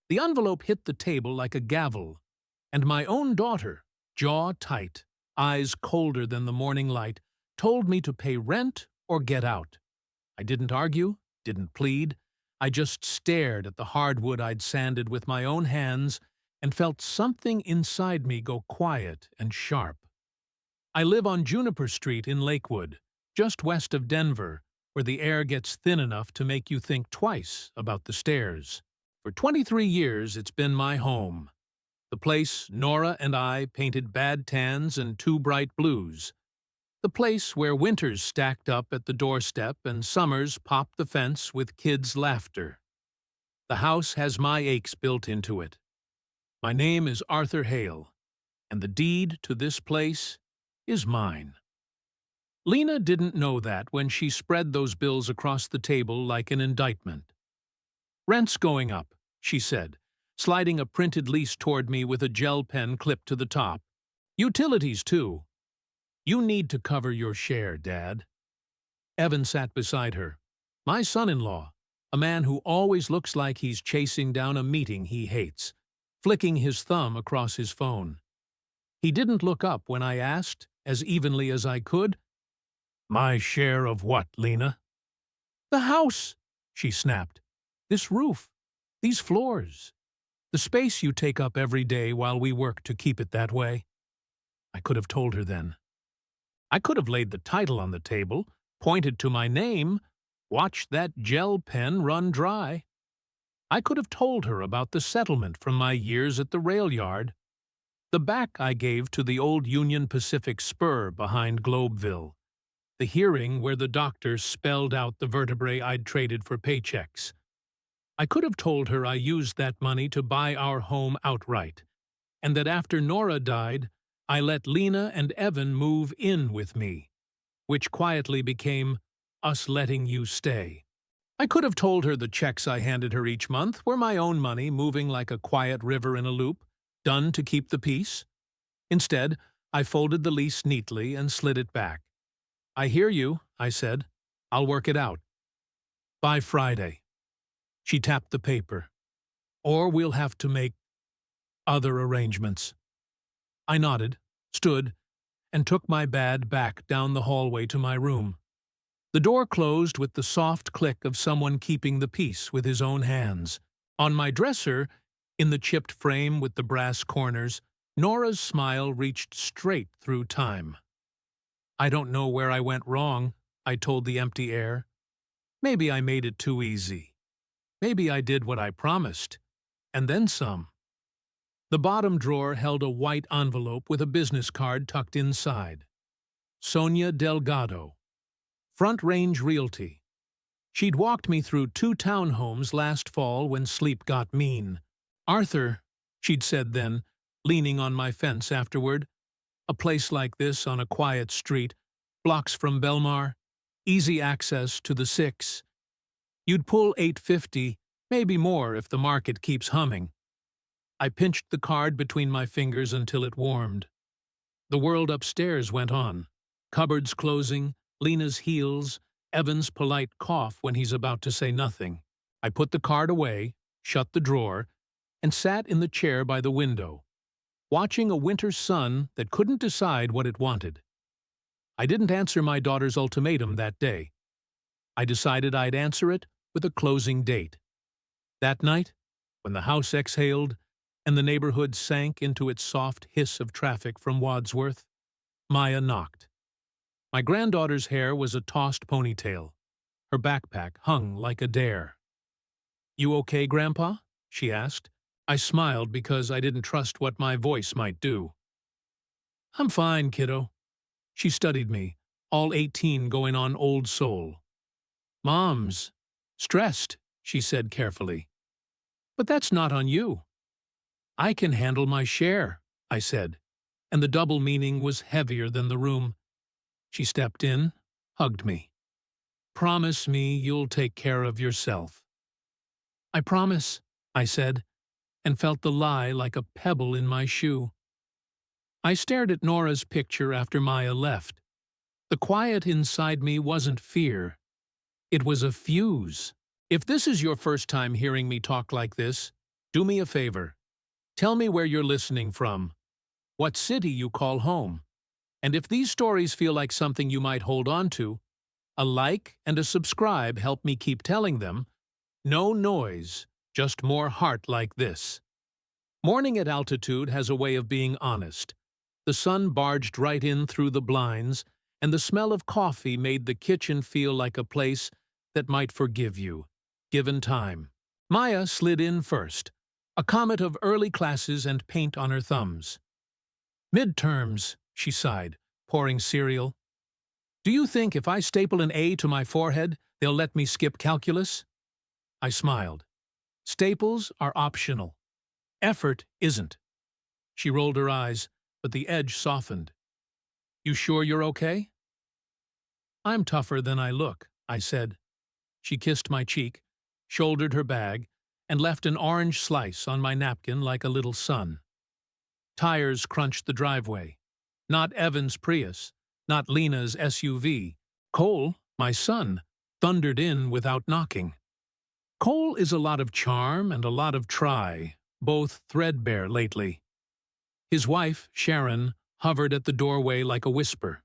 The envelope hit the table like a gavel, and my own daughter, jaw tight, eyes colder than the morning light, told me to pay rent or get out. I didn't argue, didn't plead. I just stared at the hardwood I'd sanded with my own hands and felt something inside me go quiet and sharp. I live on Juniper Street in Lakewood, just west of Denver, where the air gets thin enough to make you think twice about the stairs. For 23 years, it's been my home. The place Nora and I painted bad tans and two bright blues. The place where winters stacked up at the doorstep and summers popped the fence with kids' laughter. The house has my aches built into it. My name is Arthur Hale, and the deed to this place is mine. Lena didn't know that when she spread those bills across the table like an indictment. "Rent's going up," she said, sliding a printed lease toward me with a gel pen clipped to the top. "Utilities, too. You need to cover your share, Dad." Evan sat beside her. My son-in-law, a man who always looks like he's chasing down a meeting he hates, flicking his thumb across his phone. He didn't look up when I asked, as evenly as I could, "My share of what, Lena?" "The house," she snapped. "This roof, these floors, the space you take up every day while we work to keep it that way." I could have told her then. I could have laid the title on the table, pointed to my name, watched that gel pen run dry. I could have told her about the settlement from my years at the rail yard, the back I gave to the old Union Pacific spur behind Globeville, the hearing where the doctor spelled out the vertebrae I'd traded for paychecks. I could have told her I used that money to buy our home outright, and that after Nora died, I let Lena and Evan move in with me, which quietly became us letting you stay. I could have told her the checks I handed her each month were my own money moving like a quiet river in a loop, done to keep the peace. Instead, I folded the lease neatly and slid it back. "I hear you," I said. "I'll work it out. By Friday." She tapped the paper. "Or we'll have to make other arrangements." I nodded, stood, and took my bag back down the hallway to my room. The door closed with the soft click of someone keeping the peace with his own hands. On my dresser, in the chipped frame with the brass corners, Nora's smile reached straight through time. "I don't know where I went wrong," I told the empty air. "Maybe I made it too easy. Maybe I did what I promised, and then some." The bottom drawer held a white envelope with a business card tucked inside. Sonia Delgado, Front Range Realty. She'd walked me through 2 townhomes last fall when sleep got mean. "Arthur," she'd said then, leaning on my fence afterward, "a place like this on a quiet street, blocks from Belmar, easy access to the 6. You'd pull 850, maybe more if the market keeps humming." I pinched the card between my fingers until it warmed. The world upstairs went on. Cupboards closing, Lena's heels, Evan's polite cough when he's about to say nothing. I put the card away, shut the drawer, and sat in the chair by the window, watching a winter sun that couldn't decide what it wanted. I didn't answer my daughter's ultimatum that day. I decided I'd answer it with a closing date. That night, when the house exhaled, and the neighborhood sank into its soft hiss of traffic from Wadsworth, Maya knocked. My granddaughter's hair was a tossed ponytail. Her backpack hung like a dare. "You okay, Grandpa?" she asked. I smiled because I didn't trust what my voice might do. "I'm fine, kiddo." She studied me, all 18 going on old soul. "Mom's stressed," she said carefully. "But that's not on you." "I can handle my share," I said, and the double meaning was heavier than the room. She stepped in, hugged me. "Promise me you'll take care of yourself." "I promise," I said, and felt the lie like a pebble in my shoe. I stared at Nora's picture after Maya left. The quiet inside me wasn't fear. It was a fuse. If this is your first time hearing me talk like this, Do me a favor. Tell me where you're listening from, what city you call home, and if these stories feel like something you might hold on to, a like and a subscribe help me keep telling them. No noise, just more heart like this. Morning at altitude has a way of being honest. The sun barged right in through the blinds, and the smell of coffee made the kitchen feel like a place that might forgive you, given time. Maya slid in first, a comet of early classes and paint on her thumbs. Midterms, she sighed, pouring cereal. Do you think if I staple an A to my forehead, they'll let me skip calculus? I smiled. Staples are optional. Effort isn't. She rolled her eyes, but the edge softened. You sure you're okay? I'm tougher than I look, I said. She kissed my cheek, shouldered her bag, and left an orange slice on my napkin like a little sun. Tires crunched the driveway. Not Evan's Prius, not Lena's SUV. Cole, my son, thundered in without knocking. Cole is a lot of charm and a lot of try, both threadbare lately. His wife, Sharon, hovered at the doorway like a whisper.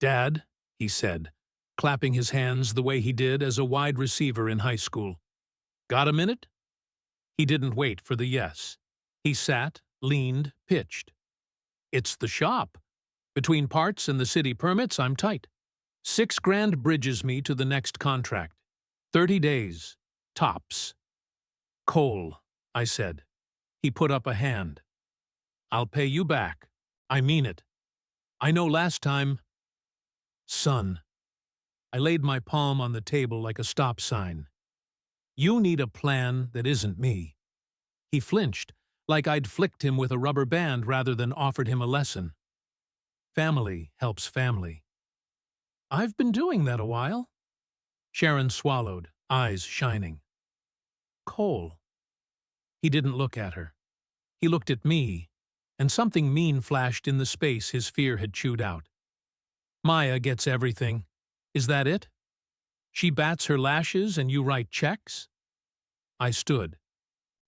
Dad, he said, clapping his hands the way he did as a wide receiver in high school. Got a minute? He didn't wait for the yes. He sat, leaned, pitched. It's the shop. Between parts and the city permits, I'm tight. $6,000 bridges me to the next contract. 30 days. Tops. Cole, I said. He put up a hand. I'll pay you back. I mean it. I know last time. Son. I laid my palm on the table like a stop sign. You need a plan that isn't me. He flinched, like I'd flicked him with a rubber band rather than offered him a lesson. Family helps family. I've been doing that a while. Sharon swallowed, eyes shining. Cole. He didn't look at her. He looked at me, and something mean flashed in the space his fear had chewed out. Maya gets everything. Is that it? She bats her lashes and you write checks? I stood.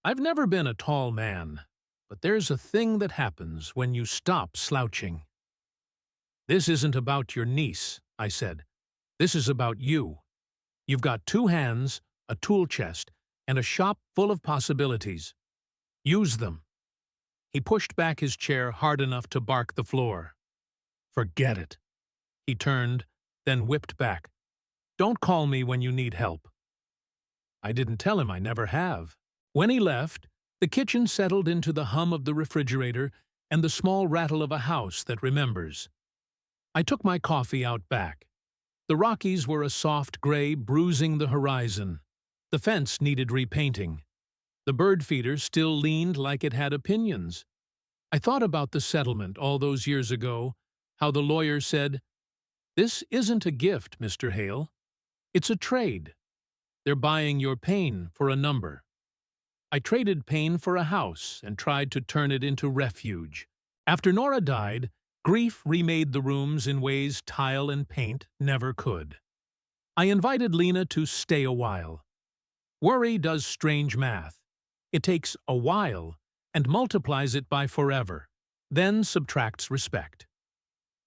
I've never been a tall man, but there's a thing that happens when you stop slouching. This isn't about your niece, I said. This is about you. You've got 2 hands, a tool chest, and a shop full of possibilities. Use them. He pushed back his chair hard enough to bark the floor. Forget it. He turned, then whipped back. Don't call me when you need help. I didn't tell him I never have. When he left, the kitchen settled into the hum of the refrigerator and the small rattle of a house that remembers. I took my coffee out back. The Rockies were a soft gray bruising the horizon. The fence needed repainting. The bird feeder still leaned like it had opinions. I thought about the settlement all those years ago, how the lawyer said, "This isn't a gift, Mr. Hale. It's a trade. They're buying your pain for a number." I traded pain for a house and tried to turn it into refuge. After Nora died, grief remade the rooms in ways tile and paint never could. I invited Lena to stay a while. Worry does strange math. It takes a while and multiplies it by forever, then subtracts respect.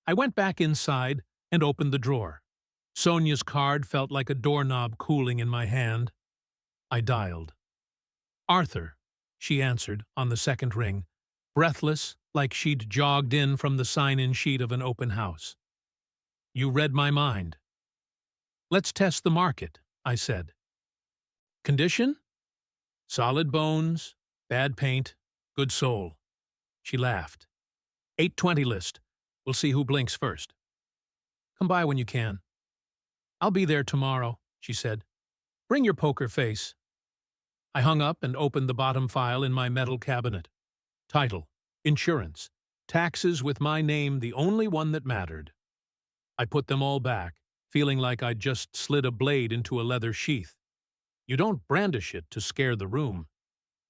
I went back inside and opened the drawer. Sonia's card felt like a doorknob cooling in my hand. I dialed. Arthur, she answered on the second ring, breathless like she'd jogged in from the sign-in sheet of an open house. You read my mind. Let's test the market, I said. Condition? Solid bones, bad paint, good soul. She laughed. 820 list. We'll see who blinks first. Come by when you can. I'll be there tomorrow, she said. Bring your poker face. I hung up and opened the bottom file in my metal cabinet. Title, insurance, taxes with my name the only one that mattered. I put them all back, feeling like I'd just slid a blade into a leather sheath. You don't brandish it to scare the room.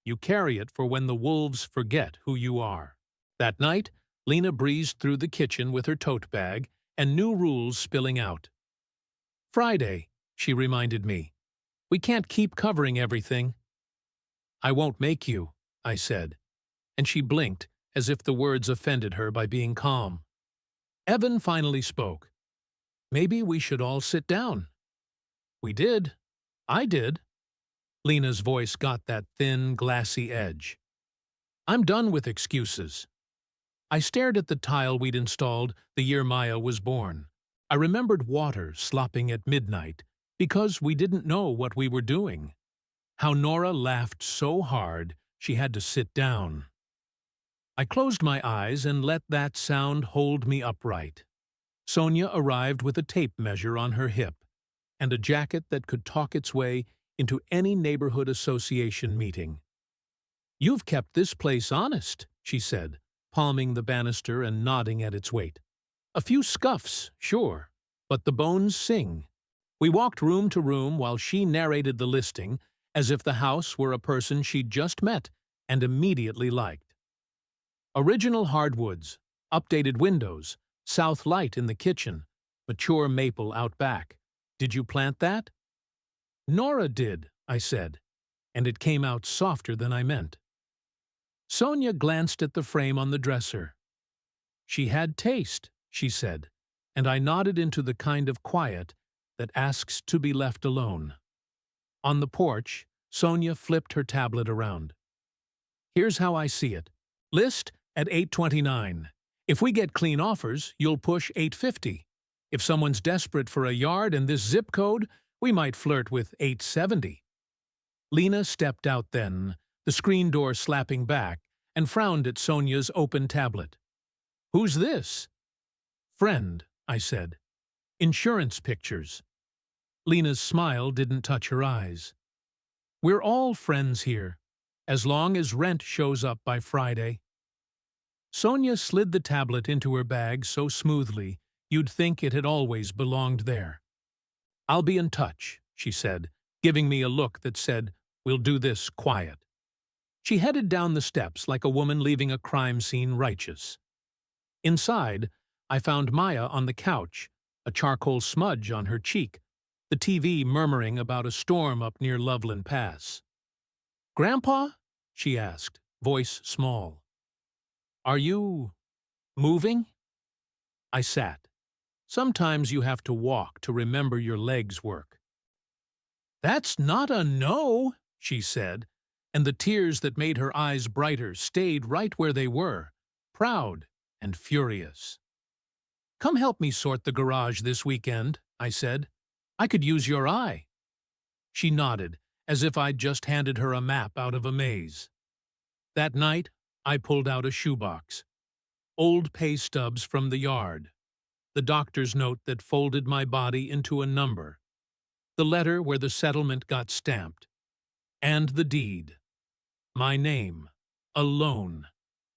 You carry it for when the wolves forget who you are. That night, Lena breezed through the kitchen with her tote bag and new rules spilling out. Friday, she reminded me. We can't keep covering everything. I won't make you, I said, and she blinked as if the words offended her by being calm. Evan finally spoke. Maybe we should all sit down. We did. I did. Lena's voice got that thin, glassy edge. I'm done with excuses. I stared at the tile we'd installed the year Maya was born. I remembered water slopping at midnight because we didn't know what we were doing. How Nora laughed so hard she had to sit down. I closed my eyes and let that sound hold me upright. Sonia arrived with a tape measure on her hip and a jacket that could talk its way into any neighborhood association meeting. You've kept this place honest, she said, palming the banister and nodding at its weight. A few scuffs, sure, but the bones sing. We walked room to room while she narrated the listing as if the house were a person she'd just met and immediately liked. Original hardwoods, updated windows, south light in the kitchen, mature maple out back. Did you plant that? Nora did, I said, and it came out softer than I meant. Sonia glanced at the frame on the dresser. She had taste, she said, and I nodded into the kind of quiet that asks to be left alone. On the porch, Sonia flipped her tablet around. Here's how I see it. List at $8.29. If we get clean offers, you'll push $8.50. If someone's desperate for a yard in this zip code, we might flirt with $8.70. Lena stepped out then, the screen door slapping back, and frowned at Sonia's open tablet. Who's this? Friend, I said. Insurance pictures. Lena's smile didn't touch her eyes. We're all friends here, as long as rent shows up by Friday. Sonia slid the tablet into her bag so smoothly you'd think it had always belonged there. I'll be in touch, she said, giving me a look that said, we'll do this quiet. She headed down the steps like a woman leaving a crime scene righteous. Inside, I found Maya on the couch, a charcoal smudge on her cheek, the TV murmuring about a storm up near Loveland Pass. Grandpa? She asked, voice small. Are you moving? I sat. Sometimes you have to walk to remember your legs work. That's not a no, she said, and the tears that made her eyes brighter stayed right where they were, proud and furious. Come help me sort the garage this weekend, I said. I could use your eye. She nodded, as if I'd just handed her a map out of a maze. That night, I pulled out a shoebox. Old pay stubs from the yard. The doctor's note that folded my body into a number. The letter where the settlement got stamped. And the deed. My name. Alone.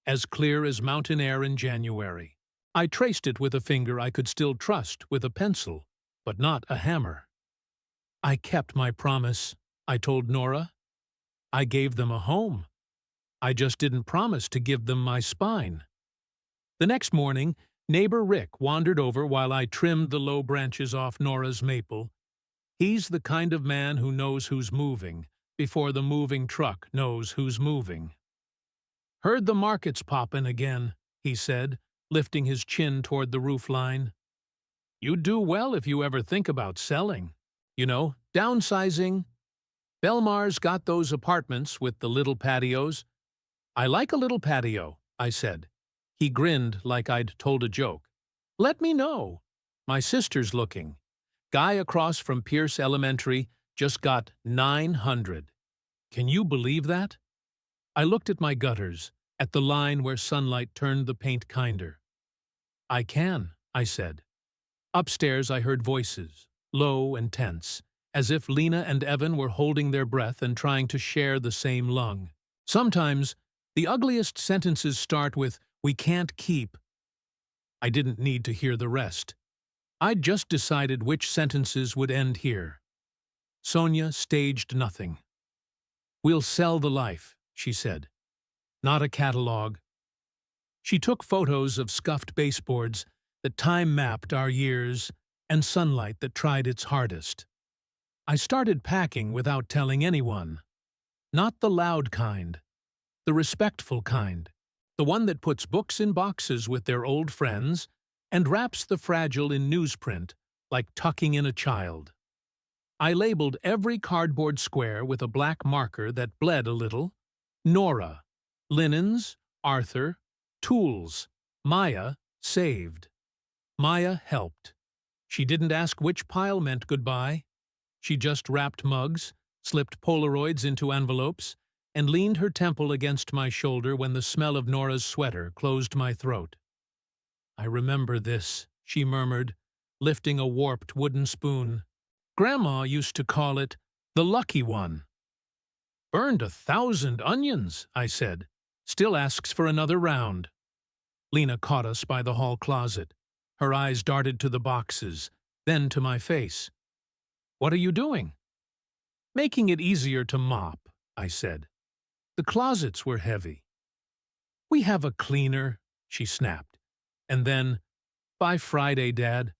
As clear as mountain air in January. I traced it with a finger I could still trust with a pencil, but not a hammer. I kept my promise, I told Nora. I gave them a home. I just didn't promise to give them my spine. The next morning, neighbor Rick wandered over while I trimmed the low branches off Nora's maple. He's the kind of man who knows who's moving before the moving truck knows who's moving. Heard the market's poppin' again, he said, lifting his chin toward the roofline. You'd do well if you ever think about selling. You know, downsizing. Belmar's got those apartments with the little patios. I like a little patio, I said. He grinned like I'd told a joke. Let me know. My sister's looking. Guy across from Pierce Elementary just got 900. Can you believe that? I looked at my gutters, at the line where sunlight turned the paint kinder. I can, I said. Upstairs I heard voices, low and tense, as if Lena and Evan were holding their breath and trying to share the same lung. Sometimes, the ugliest sentences start with, "We can't keep." I didn't need to hear the rest. I'd just decided which sentences would end here. Sonia staged nothing. We'll sell the life, she said. Not a catalog. She took photos of scuffed baseboards that time-mapped our years and sunlight that tried its hardest. I started packing without telling anyone. Not the loud kind, the respectful kind, the one that puts books in boxes with their old friends and wraps the fragile in newsprint like tucking in a child. I labeled every cardboard square with a black marker that bled a little: Nora, linens, Arthur, tools, Maya, saved. Maya helped. She didn't ask which pile meant goodbye. She just wrapped mugs, slipped Polaroids into envelopes, and leaned her temple against my shoulder when the smell of Nora's sweater closed my throat. "I remember this," she murmured, lifting a warped wooden spoon. "Grandma used to call it the lucky one." "Burned 1,000 onions," I said. "Still asks for another round." Lena caught us by the hall closet. Her eyes darted to the boxes, then to my face. "What are you doing?" "Making it easier to mop," I said. The closets were heavy. "We have a cleaner," she snapped. And then, "By Friday, Dad."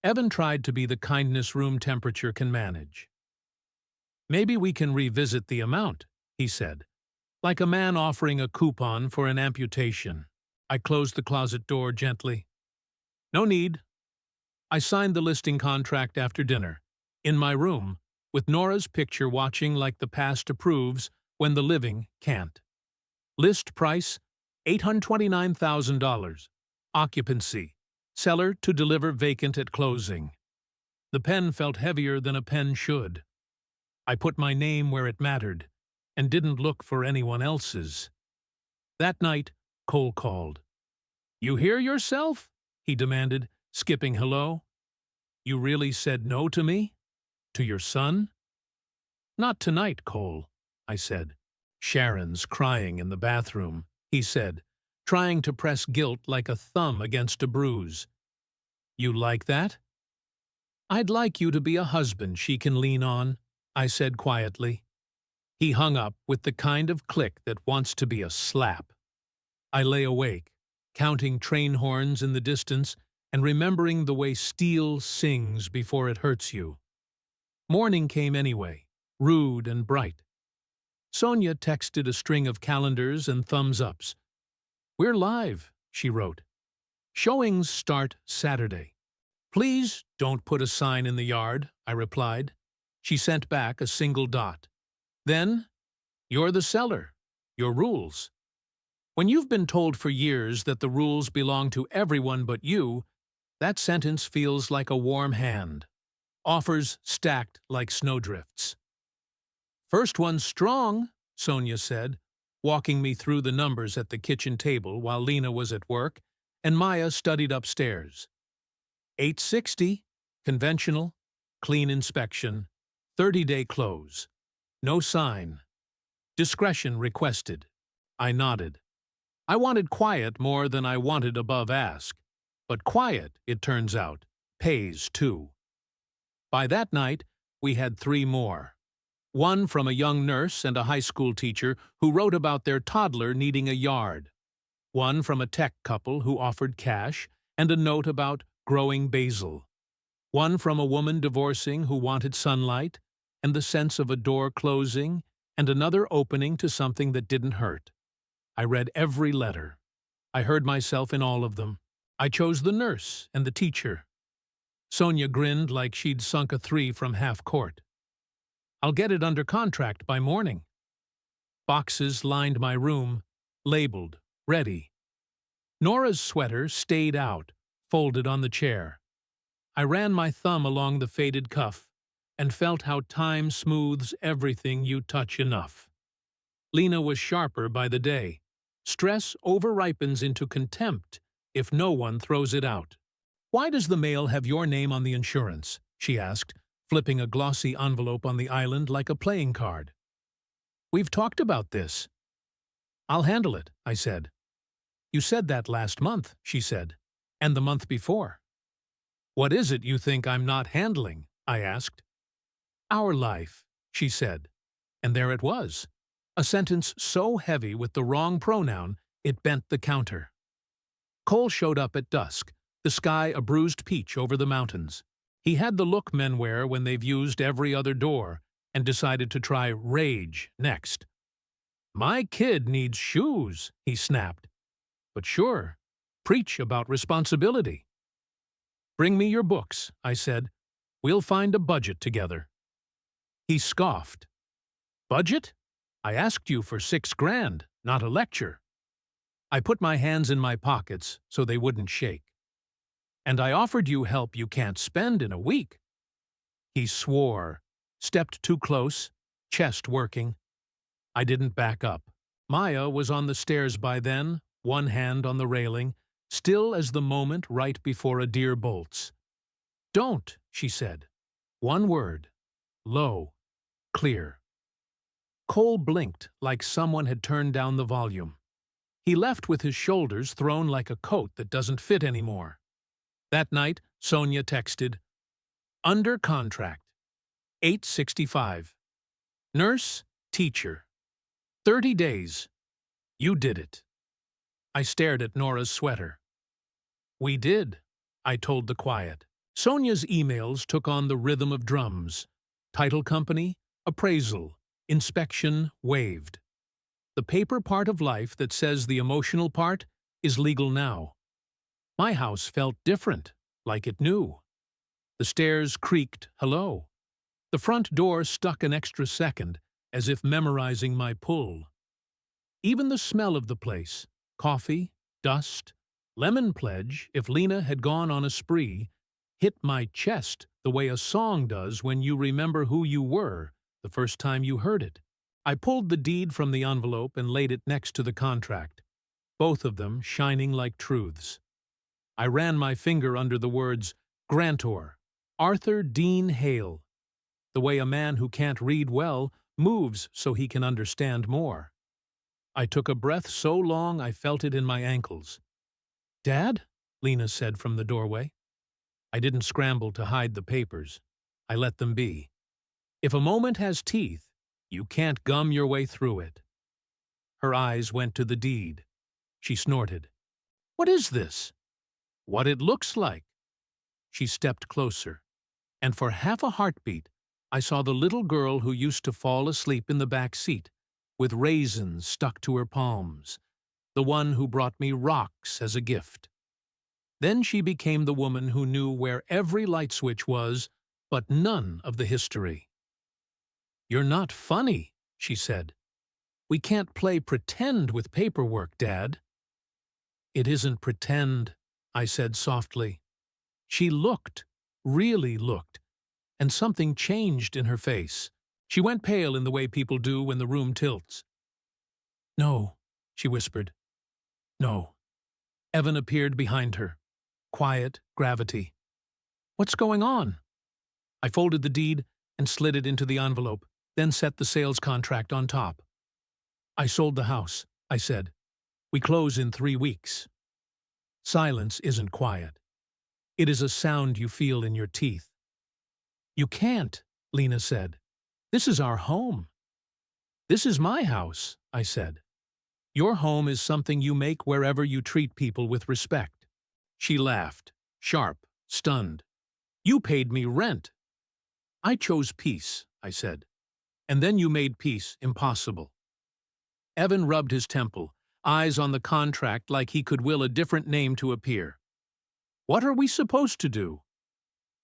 Evan tried to be the kindness room temperature can manage. "Maybe we can revisit the amount," he said, like a man offering a coupon for an amputation. I closed the closet door gently. "No need." I signed the listing contract after dinner, in my room, with Nora's picture watching like the past approves when the living can't. List price, $829,000. Occupancy, seller to deliver vacant at closing. The pen felt heavier than a pen should. I put my name where it mattered, and didn't look for anyone else's. That night, Cole called. "You hear yourself?" he demanded, skipping hello. "You really said no to me? To your son?" "Not tonight, Cole," I said. "Sharon's crying in the bathroom," he said, trying to press guilt like a thumb against a bruise. "You like that?" "I'd like you to be a husband she can lean on," I said quietly. He hung up with the kind of click that wants to be a slap. I lay awake, counting train horns in the distance and remembering the way steel sings before it hurts you. Morning came anyway, rude and bright. Sonia texted a string of calendars and thumbs-ups. "We're live," she wrote. "Showings start Saturday." "Please don't put a sign in the yard," I replied. She sent back a single dot. Then, "You're the seller. Your rules." When you've been told for years that the rules belong to everyone but you, that sentence feels like a warm hand. Offers stacked like snowdrifts. "First one strong," Sonia said, walking me through the numbers at the kitchen table while Lena was at work and Maya studied upstairs. 860, conventional, clean inspection, 30-day close. No sign. Discretion requested. I nodded. I wanted quiet more than I wanted above ask. But quiet, it turns out, pays too. By that night, we had 3 more. One from a young nurse and a high school teacher who wrote about their toddler needing a yard. One from a tech couple who offered cash and a note about growing basil. One from a woman divorcing who wanted sunlight and the sense of a door closing and another opening to something that didn't hurt. I read every letter. I heard myself in all of them. I chose the nurse and the teacher. Sonia grinned like she'd sunk a 3 from half court. "I'll get it under contract by morning." Boxes lined my room, labeled, ready. Nora's sweater stayed out, folded on the chair. I ran my thumb along the faded cuff and felt how time smooths everything you touch enough. Lena was sharper by the day. Stress overripens into contempt if no one throws it out. "Why does the mail have your name on the insurance?" she asked, flipping a glossy envelope on the island like a playing card. "We've talked about this." "I'll handle it," I said. "You said that last month," she said, "and the month before." "What is it you think I'm not handling?" I asked. "Our life," she said. And there it was. A sentence so heavy with the wrong pronoun, it bent the counter. Cole showed up at dusk, the sky a bruised peach over the mountains. He had the look men wear when they've used every other door, and decided to try rage next. "My kid needs shoes," he snapped. "But sure, preach about responsibility." "Bring me your books," I said. "We'll find a budget together." He scoffed. "Budget? I asked you for $6,000, not a lecture." I put my hands in my pockets so they wouldn't shake. "And I offered you help you can't spend in a week." He swore, stepped too close, chest working. I didn't back up. Maya was on the stairs by then, one hand on the railing, still as the moment right before a deer bolts. "Don't," she said. One word. Low. Clear. Cole blinked like someone had turned down the volume. He left with his shoulders thrown like a coat that doesn't fit anymore. That night, Sonia texted, "Under contract. 865. Nurse, teacher. 30 days. You did it." I stared at Nora's sweater. "We did," I told the quiet. Sonia's emails took on the rhythm of drums. Title company, appraisal, inspection waived. The paper part of life that says the emotional part is legal now. My house felt different, like it knew. The stairs creaked hello. The front door stuck an extra second, as if memorizing my pull. Even the smell of the place, coffee, dust, lemon pledge, if Lena had gone on a spree, hit my chest the way a song does when you remember who you were the first time you heard it. I pulled the deed from the envelope and laid it next to the contract, both of them shining like truths. I ran my finger under the words, "Grantor, Arthur Dean Hale," the way a man who can't read well moves so he can understand more. I took a breath so long I felt it in my ankles. "Dad?" Lena said from the doorway. I didn't scramble to hide the papers. I let them be. If a moment has teeth, you can't gum your way through it. Her eyes went to the deed. She snorted. "What is this?" "What it looks like." She stepped closer, and for half a heartbeat, I saw the little girl who used to fall asleep in the back seat, with raisins stuck to her palms, the one who brought me rocks as a gift. Then she became the woman who knew where every light switch was, but none of the history. "You're not funny," she said. "We can't play pretend with paperwork, Dad." "It isn't pretend," I said softly. She looked, really looked, and something changed in her face. She went pale in the way people do when the room tilts. "No," she whispered. "No." Evan appeared behind her. Quiet gravity. "What's going on?" I folded the deed and slid it into the envelope, then set the sales contract on top. "I sold the house," I said. "We close in 3 weeks." Silence isn't quiet. It is a sound you feel in your teeth. "You can't," Lena said. "This is our home." "This is my house," I said. "Your home is something you make wherever you treat people with respect." She laughed, sharp, stunned. "You paid me rent." "I chose peace," I said. "And then you made peace impossible." Evan rubbed his temple, eyes on the contract like he could will a different name to appear. "What are we supposed to do?"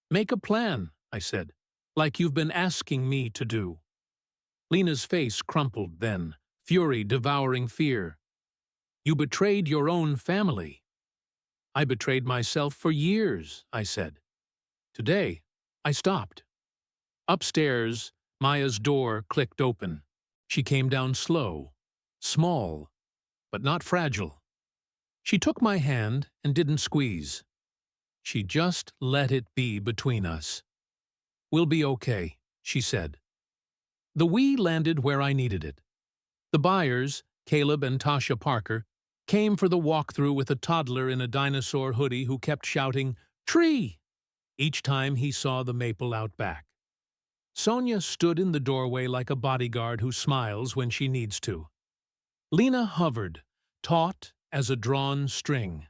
"Make a plan," I said, "like you've been asking me to do." Lena's face crumpled then, fury devouring fear. "You betrayed your own family." "I betrayed myself for years," I said. Today, I stopped. Upstairs, Maya's door clicked open. She came down slow, small, but not fragile. She took my hand and didn't squeeze. She just let it be between us. "We'll be okay," she said. The "we" landed where I needed it. The buyers, Caleb and Tasha Parker, came for the walkthrough with a toddler in a dinosaur hoodie who kept shouting, "Tree!" each time he saw the maple out back. Sonia stood in the doorway like a bodyguard who smiles when she needs to. Lena hovered, taut as a drawn string.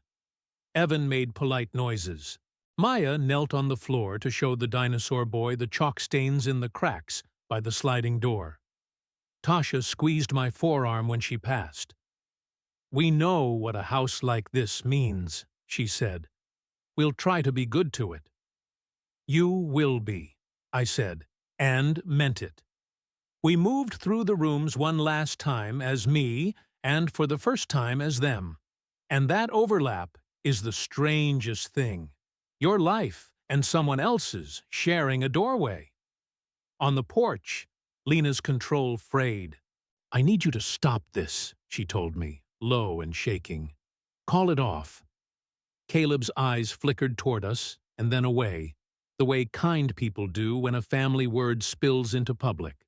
Evan made polite noises. Maya knelt on the floor to show the dinosaur boy the chalk stains in the cracks by the sliding door. Tasha squeezed my forearm when she passed. "We know what a house like this means," she said. "We'll try to be good to it." "You will be," I said, and meant it. We moved through the rooms one last time as me, and for the first time as them. And that overlap is the strangest thing. Your life and someone else's sharing a doorway. On the porch, Lena's control frayed. "I need you to stop this," she told me, low and shaking. "Call it off." Caleb's eyes flickered toward us and then away, the way kind people do when a family word spills into public.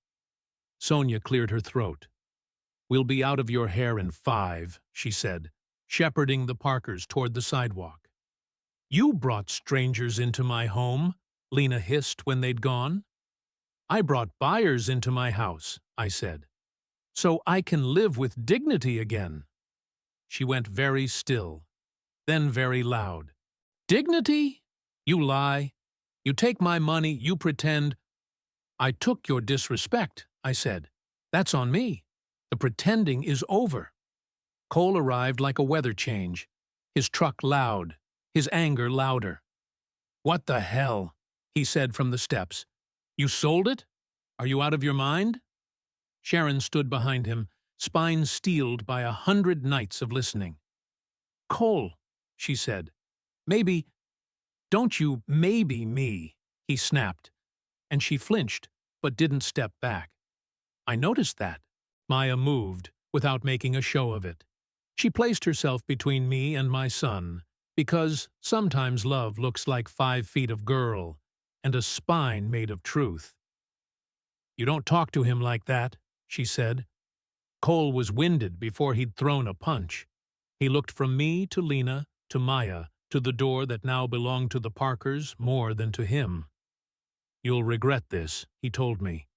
Sonia cleared her throat. "We'll be out of your hair in 5, she said, shepherding the Parkers toward the sidewalk. "You brought strangers into my home," Lena hissed when they'd gone. "I brought buyers into my house," I said, "so I can live with dignity again." She went very still, then very loud. "Dignity? You lie. You take my money, you pretend—" "I took your disrespect," I said. "That's on me. The pretending is over." Cole arrived like a weather change, his truck loud, his anger louder. "What the hell?" he said from the steps. "You sold it? Are you out of your mind?" Sharon stood behind him, spine steeled by 100 nights of listening. "Cole," she said. "Maybe—" "Don't you maybe me," he snapped, and she flinched, but didn't step back. I noticed that. Maya moved, without making a show of it. She placed herself between me and my son, because sometimes love looks like 5 feet of girl and a spine made of truth. "You don't talk to him like that," she said. Cole was winded before he'd thrown a punch. He looked from me to Lena, to Maya, to the door that now belonged to the Parkers more than to him. "You'll regret this," he told me,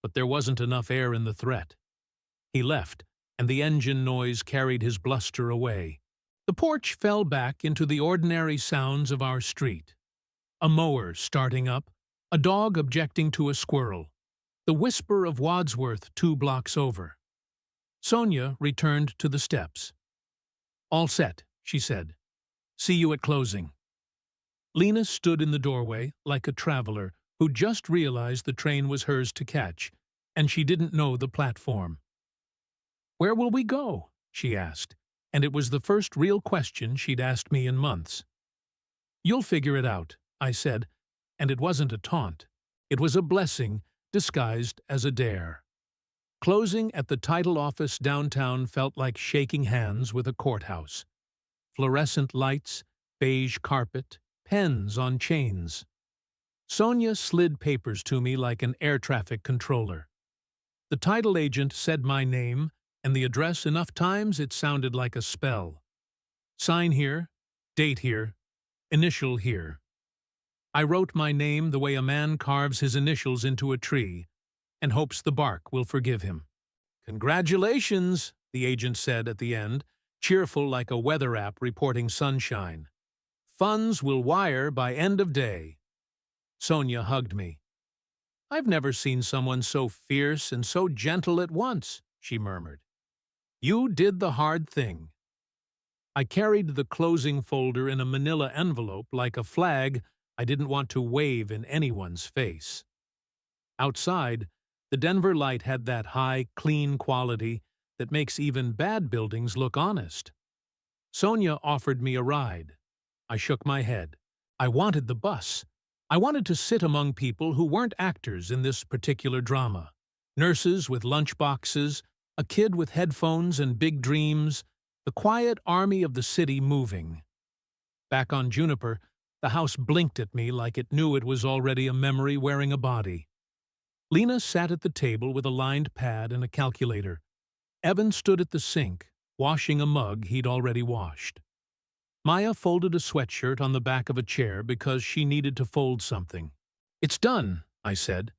but there wasn't enough air in the threat. He left, and the engine noise carried his bluster away. The porch fell back into the ordinary sounds of our street. A mower starting up, a dog objecting to a squirrel, the whisper of Wadsworth 2 blocks over. Sonia returned to the steps. "All set," she said. "See you at closing." Lena stood in the doorway like a traveler who just realized the train was hers to catch, and she didn't know the platform. "Where will we go?" she asked, and it was the first real question she'd asked me in months. "You'll figure it out," I said, and it wasn't a taunt. It was a blessing disguised as a dare. Closing at the title office downtown felt like shaking hands with a courthouse. Fluorescent lights, beige carpet, pens on chains. Sonia slid papers to me like an air traffic controller. The title agent said my name and the address enough times it sounded like a spell. Sign here, date here, initial here. I wrote my name the way a man carves his initials into a tree and hopes the bark will forgive him. "Congratulations," the agent said at the end, cheerful like a weather app reporting sunshine. "Funds will wire by end of day." Sonia hugged me. "I've never seen someone so fierce and so gentle at once," she murmured. "You did the hard thing." I carried the closing folder in a manila envelope like a flag I didn't want to wave in anyone's face. Outside, the Denver light had that high, clean quality that makes even bad buildings look honest. Sonia offered me a ride. I shook my head. I wanted the bus. I wanted to sit among people who weren't actors in this particular drama. Nurses with lunchboxes, a kid with headphones and big dreams, the quiet army of the city moving. Back on Juniper, the house blinked at me like it knew it was already a memory wearing a body. Lena sat at the table with a lined pad and a calculator. Evan stood at the sink, washing a mug he'd already washed. Maya folded a sweatshirt on the back of a chair because she needed to fold something. "It's done," I said.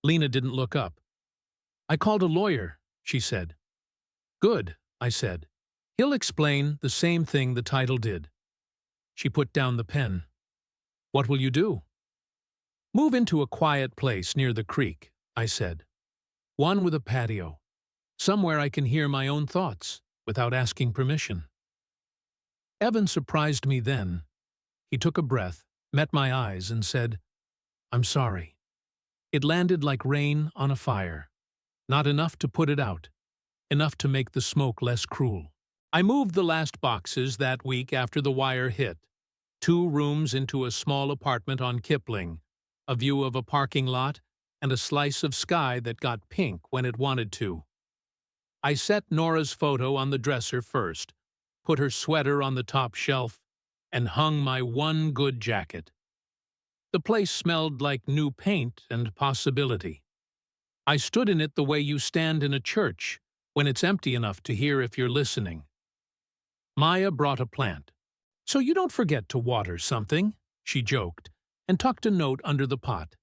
Lena didn't look up. "I called a lawyer," she said. "Good," I said. "He'll explain the same thing the title did." She put down the pen. "What will you do?" "Move into a quiet place near the creek," I said. One with a patio. Somewhere I can hear my own thoughts without asking permission. Evan surprised me then. He took a breath, met my eyes, and said, "I'm sorry." It landed like rain on a fire. Not enough to put it out, enough to make the smoke less cruel. I moved the last boxes that week after the wire hit. 2 rooms into a small apartment on Kipling, a view of a parking lot, and a slice of sky that got pink when it wanted to. I set Nora's photo on the dresser first, put her sweater on the top shelf, and hung my one good jacket. The place smelled like new paint and possibility. I stood in it the way you stand in a church, when it's empty enough to hear if you're listening. Maya brought a plant. "So you don't forget to water something," she joked, and tucked a note under the pot.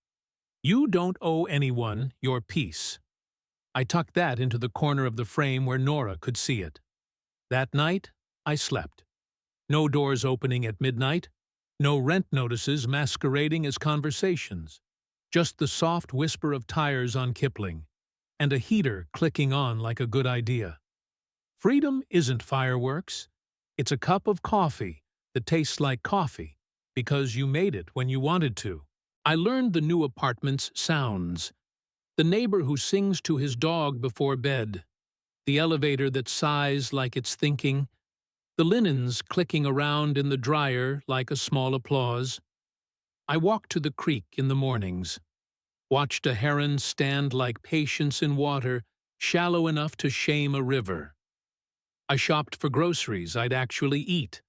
"You don't owe anyone your peace." I tucked that into the corner of the frame where Nora could see it. That night, I slept. No doors opening at midnight, no rent notices masquerading as conversations, just the soft whisper of tires on Kipling, and a heater clicking on like a good idea. Freedom isn't fireworks. It's a cup of coffee that tastes like coffee because you made it when you wanted to. I learned the new apartment's sounds. The neighbor who sings to his dog before bed. The elevator that sighs like it's thinking. The linens clicking around in the dryer like a small applause. I walked to the creek in the mornings. Watched a heron stand like patience in water, shallow enough to shame a river. I shopped for groceries I'd actually eat.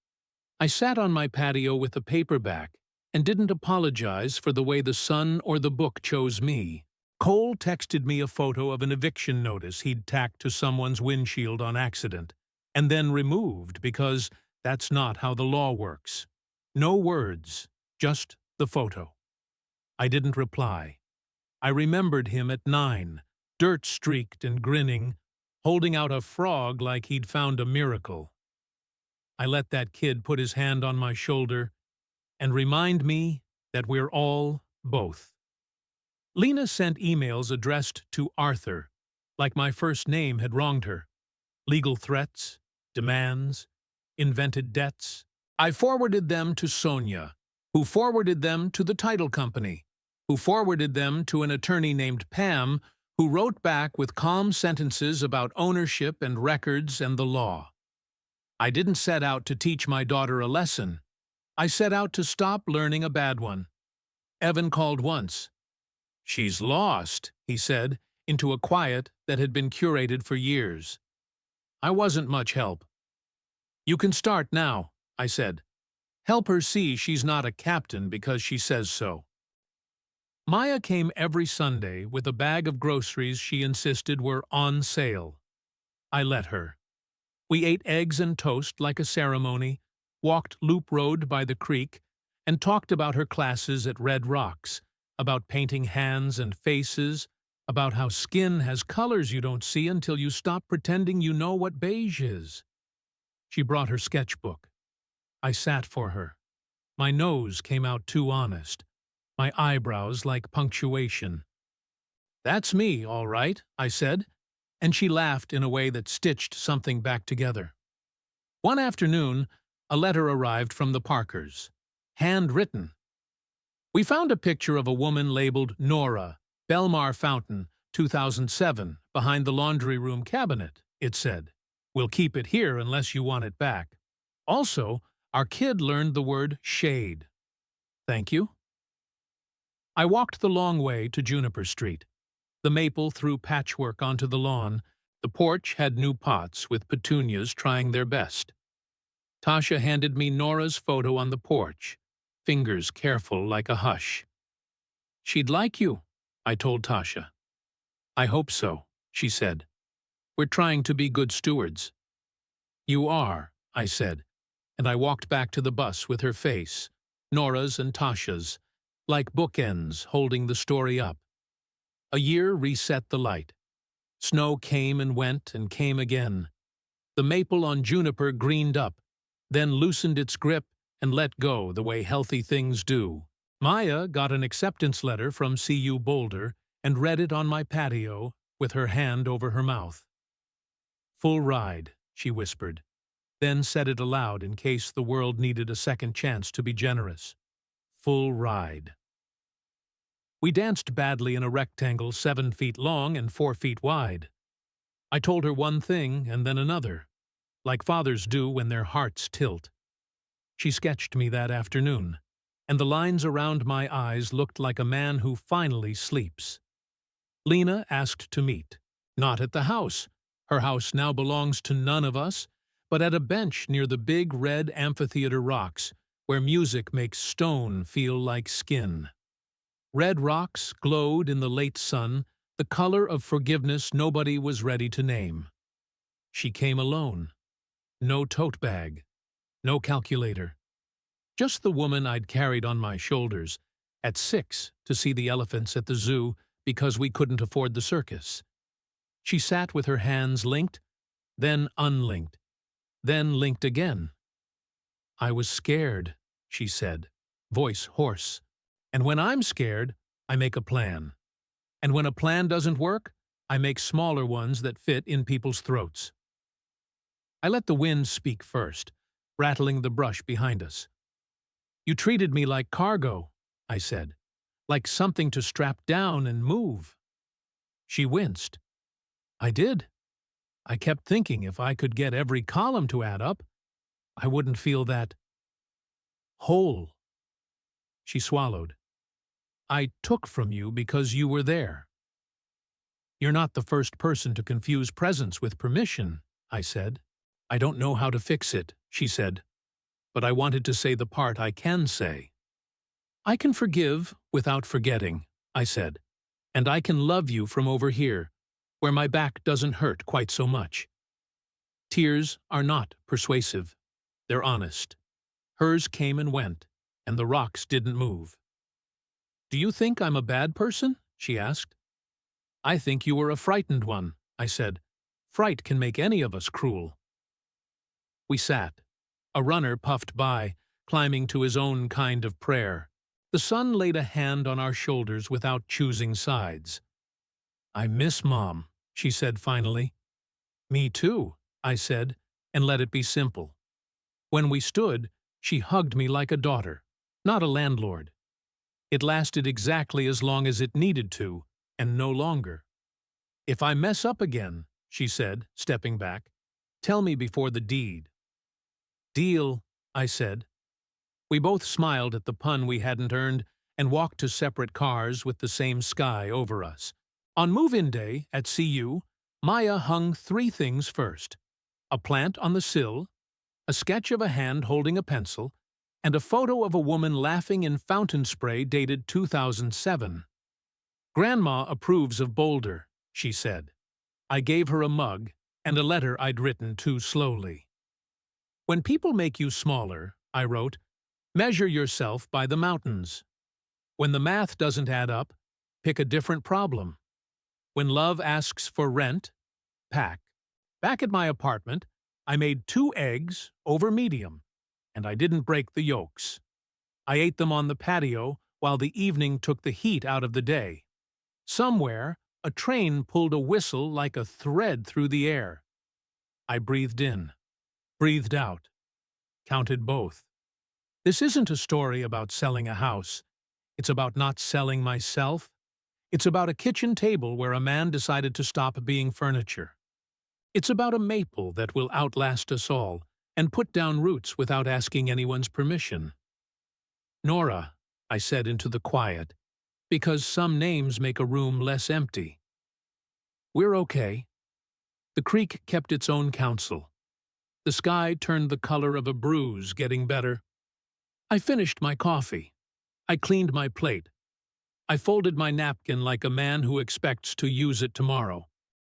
I sat on my patio with a paperback and didn't apologize for the way the sun or the book chose me. Cole texted me a photo of an eviction notice he'd tacked to someone's windshield on accident, and then removed because that's not how the law works. No words, just the photo. I didn't reply. I remembered him at 9, dirt-streaked and grinning, holding out a frog like he'd found a miracle. I let that kid put his hand on my shoulder and remind me that we're all both. Lena sent emails addressed to Arthur, like my first name had wronged her. Legal threats, demands, invented debts. I forwarded them to Sonia, who forwarded them to the title company, who forwarded them to an attorney named Pam, who wrote back with calm sentences about ownership and records and the law. I didn't set out to teach my daughter a lesson. I set out to stop learning a bad one. Evan called once. "She's lost," he said, into a quiet that had been curated for years. I wasn't much help. "You can start now," I said. "Help her see she's not a captain because she says so." Maya came every Sunday with a bag of groceries she insisted were on sale. I let her. We ate eggs and toast like a ceremony, walked Loop Road by the creek, and talked about her classes at Red Rocks, about painting hands and faces, about how skin has colors you don't see until you stop pretending you know what beige is. She brought her sketchbook. I sat for her. My nose came out too honest, my eyebrows like punctuation. "That's me, all right," I said, and she laughed in a way that stitched something back together. One afternoon, a letter arrived from the Parkers, handwritten. "We found a picture of a woman labeled Nora, Belmar Fountain, 2007, behind the laundry room cabinet," it said. "We'll keep it here unless you want it back. Also, our kid learned the word shade." "Thank you." I walked the long way to Juniper Street. The maple threw patchwork onto the lawn. The porch had new pots with petunias trying their best. Tasha handed me Nora's photo on the porch, fingers careful like a hush. "She'd like you," I told Tasha. "I hope so," she said. "We're trying to be good stewards." "You are," I said, and I walked back to the bus with her face, Nora's and Tasha's, like bookends holding the story up. A year reset the light. Snow came and went and came again. The maple on Juniper greened up, then loosened its grip and let go the way healthy things do. Maya got an acceptance letter from CU Boulder and read it on my patio with her hand over her mouth. "Full ride," she whispered, then said it aloud in case the world needed a second chance to be generous. "Full ride." We danced badly in a rectangle 7 feet long and 4 feet wide. I told her one thing and then another, like fathers do when their hearts tilt. She sketched me that afternoon, and the lines around my eyes looked like a man who finally sleeps. Lena asked to meet, not at the house. Her house now belongs to none of us, but at a bench near the big red amphitheater rocks, where music makes stone feel like skin. Red rocks glowed in the late sun, the color of forgiveness nobody was ready to name. She came alone. No tote bag. No calculator. Just the woman I'd carried on my shoulders at 6 to see the elephants at the zoo because we couldn't afford the circus. She sat with her hands linked, then unlinked, then linked again. "I was scared," she said, voice hoarse. "And when I'm scared, I make a plan. And when a plan doesn't work, I make smaller ones that fit in people's throats." I let the wind speak first, rattling the brush behind us. "You treated me like cargo," I said, "like something to strap down and move." She winced. "I did. I kept thinking if I could get every column to add up, I wouldn't feel that whole." She swallowed. "I took from you because you were there." "You're not the first person to confuse presence with permission," I said. "I don't know how to fix it," she said, "but I wanted to say the part I can say." "I can forgive without forgetting," I said, "and I can love you from over here, where my back doesn't hurt quite so much." Tears are not persuasive. They're honest. Hers came and went, and the rocks didn't move. "Do you think I'm a bad person?" she asked. "I think you were a frightened one," I said. "Fright can make any of us cruel." We sat. A runner puffed by, climbing to his own kind of prayer. The sun laid a hand on our shoulders without choosing sides. "I miss Mom," she said finally. "Me too," I said, and let it be simple. When we stood, she hugged me like a daughter, not a landlord. It lasted exactly as long as it needed to, and no longer. "If I mess up again," she said, stepping back, "tell me before the deed." "Deal," I said. We both smiled at the pun we hadn't earned and walked to separate cars with the same sky over us. On move-in day at CU, Maya hung 3 things first: a plant on the sill, a sketch of a hand holding a pencil, and a photo of a woman laughing in fountain spray dated 2007. "Grandma approves of Boulder," she said. I gave her a mug and a letter I'd written too slowly. "When people make you smaller," I wrote, "measure yourself by the mountains. When the math doesn't add up, pick a different problem. When love asks for rent, pack." Back at my apartment, I made 2 eggs over medium, and I didn't break the yolks. I ate them on the patio while the evening took the heat out of the day. Somewhere, a train pulled a whistle like a thread through the air. I breathed in, breathed out, counted both. This isn't a story about selling a house. It's about not selling myself. It's about a kitchen table where a man decided to stop being furniture. It's about a maple that will outlast us all and put down roots without asking anyone's permission. "Nora," I said into the quiet, because some names make a room less empty. "We're okay." The creek kept its own counsel. The sky turned the color of a bruise, getting better. I finished my coffee. I cleaned my plate. I folded my napkin like a man who expects to use it tomorrow.